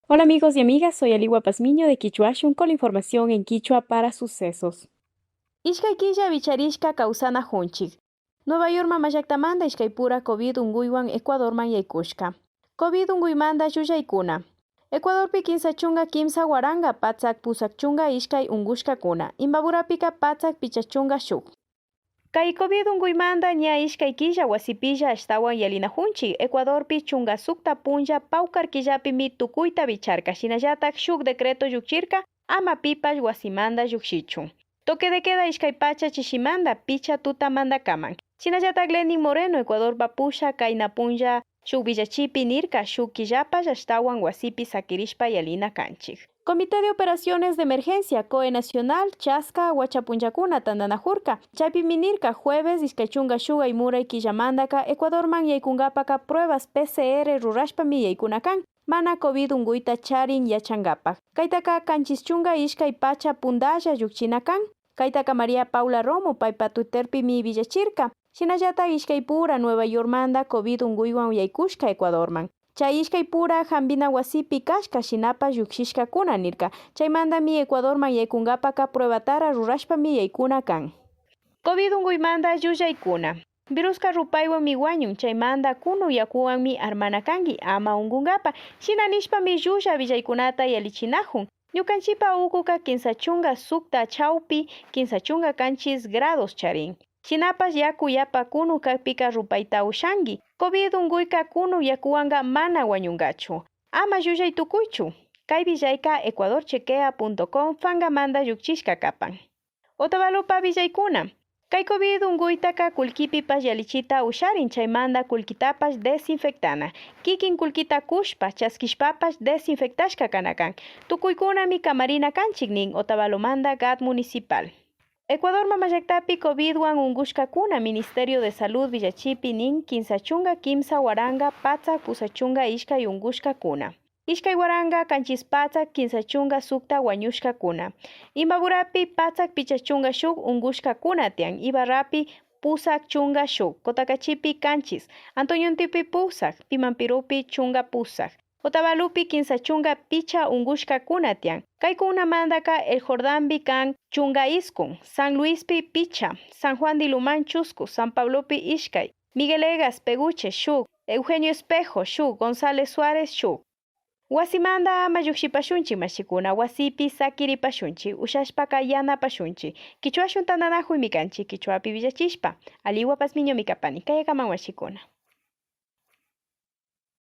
Hola amigos y amigas, soy Aliwa Pazmiño de Quichuashun con la información en Quichua para sucesos. Ishkaykilla bicharishka kausana junchik. Nueva York mamallaktamanta ishkaypura COVID unguywan Ecuadorman yaykushka. COVID unguymanta llullaykuna. Ecuadorpi kinsa chunga kimsa waranga patsak pusak chunga ishkay ungushkakuna. Imbaburapica patsak pichachunga shuk. Kay COVID unguymanta ña ishkaykilla wasipilla ashtawan yalinajunchik Ecuadorpi chunga sukta punlla pawkarkillapimi tukuyta bicharka shinallatak shuk decreto llukchirka ama pipash wasimanta llukshichun. Toque de queda ishkay pacha chishimanta picha tutamanta kaman. Shinallatak Lenin Moreno Ecuadorpa pusha kayna punlla shuk villachipi nirka shuk killapash ashtawan wasipi sakirishpa yalina kanchik. Comité de Operaciones de Emergencia COE Nacional Chasca Huachapunchakuna Tandanajurka Chaypi minirka jueves iskaychunga shugay muray killamandaka Ecuadorman yaykungapaka pruebas PCR rurashpami yaykunakan mana COVID unguyta charin yachangapak. Kaytaka kanchischunga ishkay pacha pundalla llukchinakan. Kaytaka María Paula Romo paypa Twitterpimi villachirka. Shinallata ishkay pura Nueva Yorkmanta COVID unguywan yaykushka Ecuadorman. Chay ishkaypura hambina wasipi kashka shinapa llukshishkakuna nirka. Chaymantami Ecuadorman yaykungapaka pruebatara rurashpami yaykuna kan. COVID unguymanta llullaykuna. Viruska rupaywan miwañun chaymanta kunu yakuwanmi armanakangi ama ungungapa. Shinanishpami llulla villaykunata yalichinajun. Ñukanchipa ukuka kinsachunga sukta chawpi kinsachunga kanchis grados charin. Chinapas yaku yapa kunu kakpika rupayta ushangi. COVID unguyka kunu yakuwanga mana wañungachu. Ama llullay tukuychu. Kay villayka ecuadorchequea.com fangamanta llukchishka kapan. Otavalupa villaykuna. Kay COVID unguytaka kullkipipas yalichita usharin chaymanta kullkitapas desinfectana. Kikin kullkita kushpa chaskishpapas desinfectashka kanakan. Tukuykunami kamarina kanchik nin Otavalomanta GAT municipal. Ecuador mamallaktapi COVID-wan ungushkakuna Ministerio de Salud Villachipi nin kinsachunga kimsa waranga patsak pusachunga ishkay ungushkakuna. Ishkay waranga kanchis patsak kinsachunga sukta wañushkakuna. Imbaburapi patsak pichachunga shuk ungushkakuna tian. Ibarrapi pusak chunga shuk. Kotakachipi kanchis. Antoñontipi pusak. Pimampirupi chunga pusak. Otavalupi kinsachunga picha ungushkakuna tian. Kaykuna mandaka El Jordánpi kan chunga iskun. San Luispi picha. San Juan de Lumán chusku. San Pablopi ishkay. Miguel Egas Peguche shuk. Eugenio Espejo shuk. González Suárez shuk. Wasimanda ama llukshipashunchi mashikuna wasipi sakiripashunchi ushashpaka yanapashunchi Quichuashun tandanajuymi kanchik Quichuapi villachishpa Aliwa Pazmiño mikapani kayakaman mashikuna.